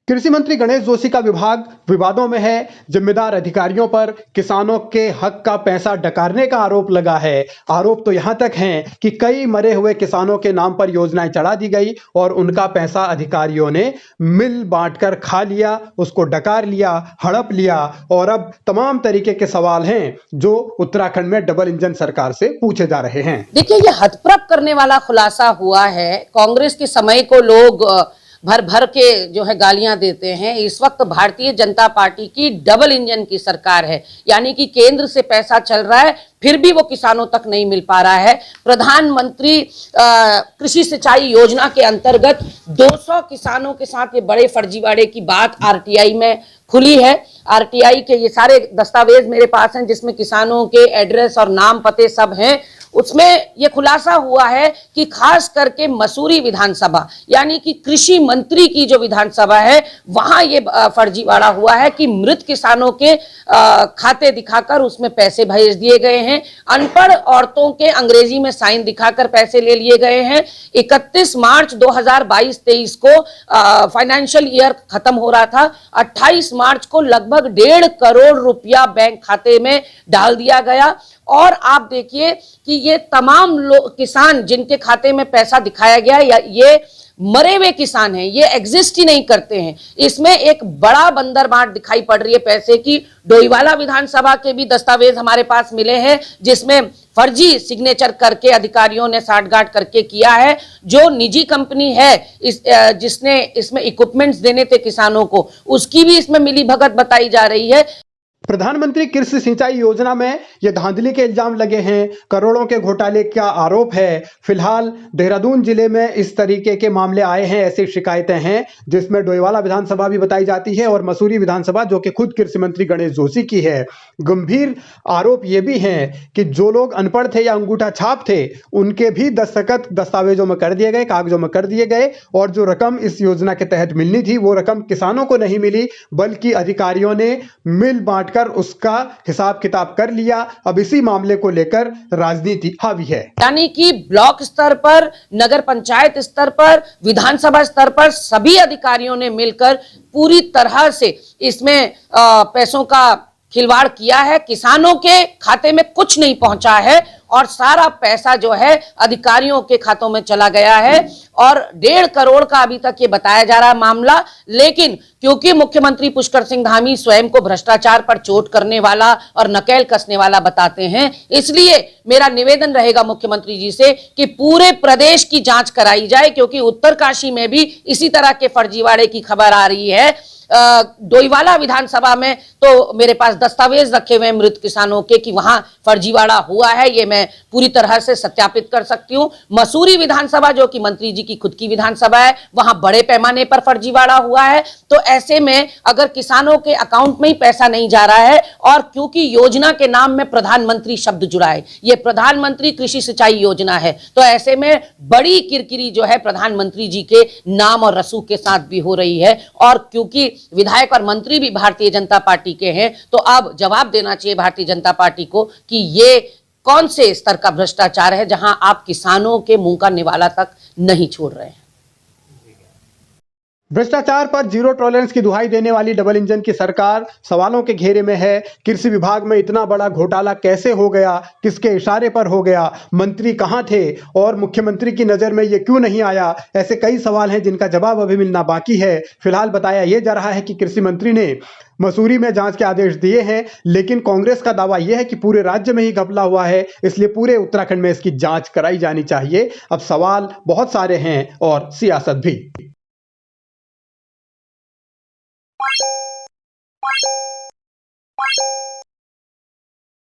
कृषि मंत्री गणेश जोशी का विभाग विवादों में है। जिम्मेदार अधिकारियों पर किसानों के हक का पैसा डकारने का आरोप लगा है। आरोप तो यहां तक हैं कि कई मरे हुए किसानों के नाम पर योजनाएं चढ़ा दी गई और उनका पैसा अधिकारियों ने मिल बांटकर खा लिया, उसको डकार लिया, हड़प लिया। और अब तमाम तरीके के सवाल हैं जो उत्तराखंड में डबल इंजन सरकार से पूछे जा रहे हैं। देखिए, ये हतप्रभ करने वाला खुलासा हुआ है। कांग्रेस के समय को लोग भर भर के जो है गालियां देते हैं। इस वक्त भारतीय जनता पार्टी की डबल इंजन की सरकार है, यानी कि केंद्र से पैसा चल रहा है फिर भी वो किसानों तक नहीं मिल पा रहा है। प्रधानमंत्री कृषि सिंचाई योजना के अंतर्गत 200 किसानों के साथ ये बड़े फर्जीवाड़े की बात आरटीआई में खुली है। आरटीआई के ये सारे दस्तावेज मेरे पास हैं जिसमें किसानों के एड्रेस और नाम पते सब हैं। उसमें यह खुलासा हुआ है कि खास करके मसूरी विधानसभा यानी कि कृषि मंत्री की जो विधानसभा है वहां ये फर्जीवाड़ा हुआ है कि मृत किसानों के खाते दिखाकर उसमें पैसे भेज दिए गए हैं। अनपढ़ औरतों के अंग्रेजी में साइन दिखाकर पैसे ले लिए गए हैं। 31 मार्च 2022-23 को फाइनेंशियल ईयर खत्म हो रहा था। 28 मार्च को लगभग 1.5 करोड़ रुपया बैंक खाते में डाल दिया गया। और आप देखिए कि ये तमाम किसान जिनके खाते में पैसा दिखाया गया या ये मरे हुए किसान हैं, ये एग्जिस्ट ही नहीं करते हैं। इसमें एक बड़ा बंदरबाट दिखाई पड़ रही है पैसे की। डोईवाला विधानसभा के भी दस्तावेज हमारे पास मिले हैं जिसमें फर्जी सिग्नेचर करके अधिकारियों ने साठगांठ करके किया है। जो निजी कंपनी है जिसने इसमें इक्विपमेंट्स देने थे किसानों को, उसकी भी इसमें मिलीभगत बताई जा रही है। प्रधानमंत्री कृषि सिंचाई योजना में ये धांधली के इल्जाम लगे हैं, करोड़ों के घोटाले का आरोप है। फिलहाल देहरादून जिले में इस तरीके के मामले आए हैं, ऐसी शिकायतें हैं जिसमें डोईवाला विधानसभा भी बताई जाती है और मसूरी विधानसभा जो कि खुद कृषि मंत्री गणेश जोशी की है। गंभीर आरोप ये भी हैं कि जो लोग अनपढ़ थे या अंगूठा छाप थे उनके भी दस्तखत दस्तावेजों में कर दिए गए, कागजों में कर दिए गए। और जो रकम इस योजना के तहत मिलनी थी वो रकम किसानों को नहीं मिली बल्कि अधिकारियों ने मिल बांट उसका हिसाब किताब कर लिया। अब इसी मामले को लेकर राजनीति हावी है, यानी कि ब्लॉक स्तर पर, नगर पंचायत स्तर पर, विधानसभा स्तर पर सभी अधिकारियों ने मिलकर पूरी तरह से इसमें पैसों का खिलवाड़ किया है। किसानों के खाते में कुछ नहीं पहुंचा है और सारा पैसा जो है अधिकारियों के खातों में चला गया है। और 1.5 करोड़ का अभी तक ये बताया जा रहा है मामला। लेकिन क्योंकि मुख्यमंत्री पुष्कर सिंह धामी स्वयं को भ्रष्टाचार पर चोट करने वाला और नकेल कसने वाला बताते हैं, इसलिए मेरा निवेदन रहेगा मुख्यमंत्री जी से कि पूरे प्रदेश की जांच कराई जाए, क्योंकि उत्तरकाशी में भी इसी तरह के फर्जीवाड़े की खबर आ रही है। डोईवाला विधानसभा में तो मेरे पास दस्तावेज रखे हुए मृत किसानों के कि वहां फर्जीवाड़ा हुआ है, ये मैं पूरी तरह से सत्यापित कर सकती हूं। मसूरी विधानसभा जो कि मंत्री जी की खुद की विधानसभा है, वहां बड़े पैमाने पर फर्जीवाड़ा हुआ है। तो ऐसे में अगर किसानों के अकाउंट में ही पैसा नहीं जा रहा है और क्योंकि योजना के नाम में प्रधानमंत्री शब्द जुड़ा है, यह प्रधानमंत्री कृषि सिंचाई योजना है, तो ऐसे में बड़ी किरकिरी जो है प्रधानमंत्री जी के नाम और रसूख के साथ भी हो रही है। और क्योंकि विधायक और मंत्री भी भारतीय जनता पार्टी के हैं, तो अब जवाब देना चाहिए भारतीय जनता पार्टी को कि ये कौन से स्तर का भ्रष्टाचार है जहां आप किसानों के मुंह का निवाला तक नहीं छोड़ रहे हैं। भ्रष्टाचार पर जीरो टॉलरेंस की दुहाई देने वाली डबल इंजन की सरकार सवालों के घेरे में है। कृषि विभाग में इतना बड़ा घोटाला कैसे हो गया, किसके इशारे पर हो गया, मंत्री कहां थे और मुख्यमंत्री की नजर में ये क्यों नहीं आया, ऐसे कई सवाल हैं जिनका जवाब अभी मिलना बाकी है। फिलहाल बताया यह जा रहा है कि कृषि मंत्री ने मसूरी में जांच के आदेश दिए हैं, लेकिन कांग्रेस का दावा यह है कि पूरे राज्य में ही घपला हुआ है, इसलिए पूरे उत्तराखंड में इसकी जांच कराई जानी चाहिए। अब सवाल बहुत सारे हैं और सियासत भी।